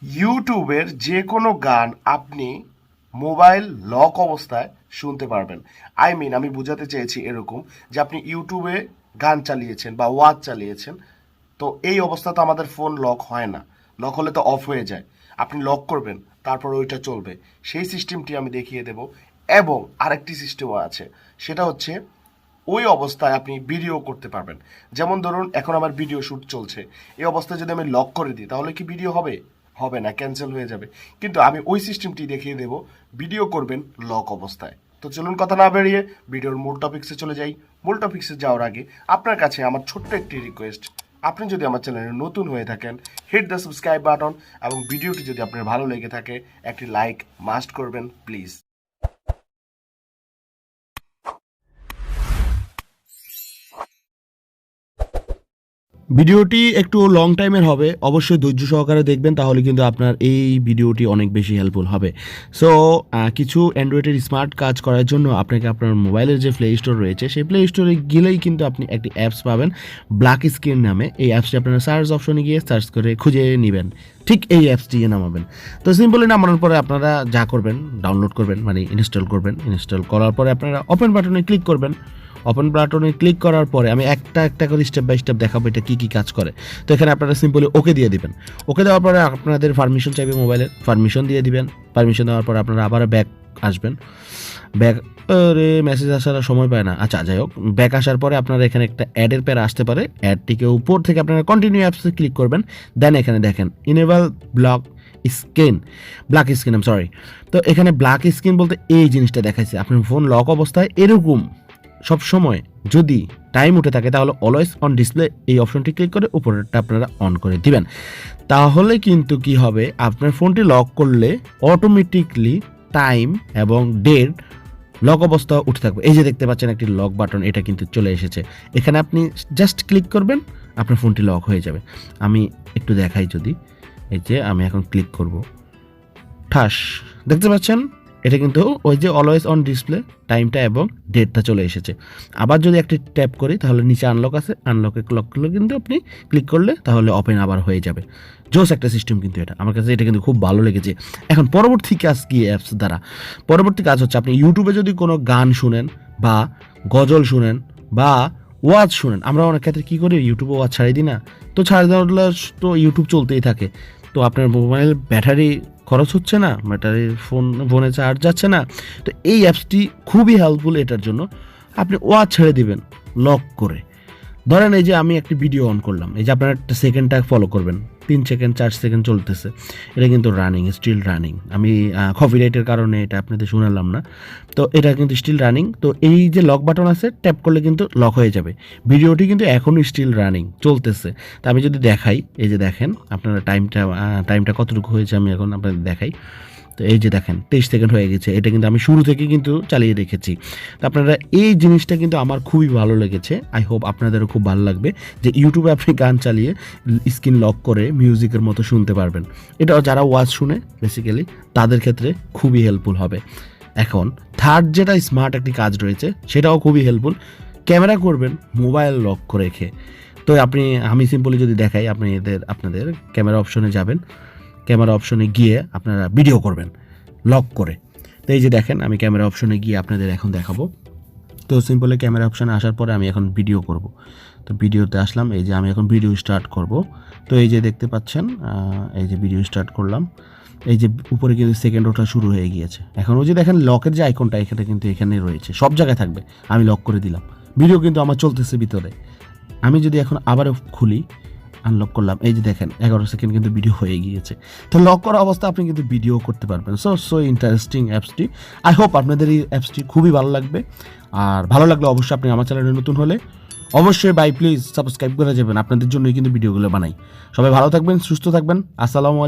ইউটিউবের যে কোনো গান আপনি মোবাইল লক অবস্থায় শুনতে পারবেন। আমি বোঝাতে চেয়েছি এরকম যে আপনি ইউটিউবে গান চালিয়েছেন বা ওয়াচ চালিয়েছেন, তো এই অবস্থা তো আমাদের ফোন লক হয় না, লক হলে তো অফ হয়ে যায়। আপনি লক করবেন, তারপর ওইটা চলবে, সেই সিস্টেমটি আমি দেখিয়ে দেব। এবং আরেকটি সিস্টেমও আছে, সেটা হচ্ছে ওই অবস্থায় আপনি ভিডিও করতে পারবেন। যেমন ধরুন এখন আমার ভিডিও শ্যুট চলছে, এই অবস্থায় যদি আমি লক করে দিই তাহলে কি ভিডিও হবে? হবে না, ক্যান্সেল হয়ে যাবে। কিন্তু আমি ওই সিস্টেমটি দেখিয়ে দেব, ভিডিও করবেন লক অবস্থায়। তো চলুন কথা না বেরিয়ে ভিডিওর মূল টপিক্সে চলে যাই। মূল টপিক্সে যাওয়ার আগে আপনার কাছে আমার ছোট্ট একটি রিকোয়েস্ট, আপনি যদি আমার চ্যানেলে নতুন হয়ে থাকেন, হিট দ্য সাবস্ক্রাইব বাটন, এবং ভিডিওটি যদি আপনার ভালো লেগে থাকে একটি লাইক মাস্ট করবেন প্লিজ। ভিডিওটি একটু লং টাইমের হবে, অবশ্যই ধৈর্য সহকারে দেখবেন, তাহলে কিন্তু আপনার এই ভিডিওটি অনেক বেশি হেল্পফুল হবে। সো কিছু অ্যান্ড্রয়েডের স্মার্ট কাজ করার জন্য আপনাকে আপনার মোবাইলের যে প্লে স্টোর রয়েছে সেই প্লে স্টোরে গেলেই কিন্তু আপনি একটি অ্যাপস পাবেন ব্ল্যাক স্ক্রিন নামে। এই অ্যাপসটি আপনারা সার্চ অপশনে গিয়ে সার্চ করে খুঁজে নেবেন, ঠিক এই অ্যাপসটি নামাবেন। তো সিম্পলি নামানোর পরে আপনারা যা করবেন, ডাউনলোড করবেন, মানে ইনস্টল করবেন। ইনস্টল করার পরে আপনারা ওপেন বাটনে ক্লিক করবেন। ওপেন বাটনে ক্লিক করার পরে আমি একটা একটা করে স্টেপ বাই স্টেপ দেখাবো এটা কী কী কাজ করে। তো এখানে আপনারা সিম্পলি ওকে দিয়ে দিবেন। ওকে দেওয়ার পরে আপনাদের পারমিশন চাইবে, মোবাইলের পারমিশন দিয়ে দিবেন। পারমিশন দেওয়ার পরে আপনারা আবার ব্যাক আসবেন। ব্যাক মেসেজ আসার সময় পায় না, আচ্ছা যাই হোক, ব্যাক আসার পরে আপনারা এখানে একটা অ্যাডের প্যারা আসতে পারে। অ্যাডটিকে উপর থেকে আপনারা কন্টিনিউ অ্যাপসে ক্লিক করবেন। দেন এখানে দেখেন enable block screen, black screen, sorry. তো এখানে ব্ল্যাক স্ক্রিন বলতে এই জিনিসটা দেখাইছে, আপনার ফোন লক অবস্থায় এরকম সব সময় যদি টাইম উঠে থাকে তাহলে অলওয়েজ অন ডিসপ্লে এই অপশনটি ক্লিক করে উপরেরটা আপনারা অন করে দিবেন। তাহলে কিন্তু কি হবে, আপনার ফোনটি লক করলে অটোমেটিকলি টাইম এবং ডেট লক অবস্থা উঠে থাকবে। এই যে দেখতে পাচ্ছেন একটি লক বাটন, এটা কিন্তু চলে এসেছে। এখানে আপনি জাস্ট ক্লিক করবেন, আপনার ফোনটি লক হয়ে যাবে। আমি একটু দেখাই যদি, এই যে আমি এখন ক্লিক করব, ঠাস, দেখতে পাচ্ছেন এটা কিন্তু ওই যে অলওয়েজ অন ডিসপ্লে টাইমটা এবং ডেটটা চলে এসেছে। আবার যদি একটি ট্যাপ করি তাহলে নিচে আনলক আছে, আনলকে ক্লক করলে কিন্তু আপনি ক্লিক করলে তাহলে ওপেন আবার হয়ে যাবে। জোস একটা সিস্টেম কিন্তু এটা, আমার কাছে এটা কিন্তু খুব ভালো লেগেছে। এখন পরবর্তী কাজ কি অ্যাপস দ্বারা? পরবর্তী কাজ হচ্ছে আপনি ইউটিউবে যদি কোনো গান শুনেন বা গজল শুনেন বা ওয়াচ শুনেন, আমরা অনেক ক্ষেত্রে কী করি, ইউটিউবে ওয়াচ ছাড়িয়ে দিই না, তো ছাড়িয়ে দেওয়ার তো ইউটিউব চলতেই থাকে। তো আপনার মোবাইল ব্যাটারি খরচ হচ্ছে না, ব্যাটারি ফোনে চার্জ যাচ্ছে না। তো এই অ্যাপসটি খুবই হেল্পফুল এটার জন্য। আপনি ওয়াচ ছেড়ে দিবেন লক করে। ধরেন এই যে আমি একটি ভিডিও অন করলাম, এই যে আপনার একটা সেকেন্ডটা ফলো করবেন, 3 সেকেন্ড 4 সেকেন্ড চলতেছে, এটা কিন্তু রানিং, স্টিল রানিং। আমি কপিরাইটের কারণে এটা আপনাদের শোনালাম না, তো এটা কিন্তু স্টিল রানিং। তো এই যে লক বাটন আছে, ট্যাপ করলে কিন্তু লক হয়ে যাবে। ভিডিওটি কিন্তু এখনও স্টিল রানিং চলতেছে। তো আমি যদি দেখাই, এই যে দেখেন আপনারা টাইমটা কতটুকু হয়েছে আমি এখন আপনাদের দেখাই। তো এই যে দেখেন 23 সেকেন্ড হয়ে গেছে, এটা কিন্তু আমি শুরু থেকে কিন্তু চালিয়ে রেখেছি। তো আপনারা এই জিনিসটা কিন্তু আমার খুবই ভালো লেগেছে, আই হোপ আপনাদেরও খুব ভালো লাগবে যে ইউটিউবে আপনি গান চালিয়ে স্ক্রিন লক করে মিউজিকের মতো শুনতে পারবেন। এটাও যারা ওয়াচ শুনে বেসিক্যালি তাদের ক্ষেত্রে খুবই হেল্পফুল হবে। এখন থার্ড যেটা স্মার্ট একটি কাজ রয়েছে, সেটাও খুবই হেল্পফুল। ক্যামেরা করবেন মোবাইল লক করে রেখে। তো আমি সিম্পলি যদি দেখাই, আপনাদের ক্যামেরা অপশনে যাবেন, ক্যামেরা অপশনে গিয়ে আপনারা ভিডিও করবেন লক করে। তো এই যে দেখেন আমি ক্যামেরা অপশনে গিয়ে আপনাদের এখন দেখাবো। তো সিম্পলি ক্যামেরা অপশনে আসার পরে আমি এখন ভিডিও করব। তো ভিডিওতে আসলাম, এই যে আমি এখন ভিডিও স্টার্ট করব। তো এই যে দেখতে পাচ্ছেন, এই যে ভিডিও স্টার্ট করলাম, এই যে উপরে কিন্তু সেকেন্ড ওঠা শুরু হয়ে গিয়েছে। এখন ওই যে দেখেন লকের যে আইকনটা এখানে কিন্তু এখানে রয়েছে, সব জায়গায় থাকবে। আমি লক করে দিলাম, ভিডিও কিন্তু আমার চলতেছে ভিতরে। আমি যদি এখন আবারও খুলি, আনলক করলাম, এই যে দেখেন 11 সেকেন্ড কিন্তু ভিডিও হয়ে গিয়েছে। তো লক করা অবস্থা আপনি কিন্তু ভিডিও করতে পারবেন। সো ইন্টারেস্টিং অ্যাপসটি। আই হোপ আপনাদের এই অ্যাপসটি খুবই ভালো লাগবে। আর ভালো লাগলে অবশ্যই আপনি আমার চ্যানেলে নতুন হলে অবশ্যই প্লিজ সাবস্ক্রাইব করে যাবেন, আপনাদের জন্যই কিন্তু ভিডিওগুলো বানাই। সবাই ভালো থাকবেন, সুস্থ থাকবেন। আসসালামু আলাইকুম।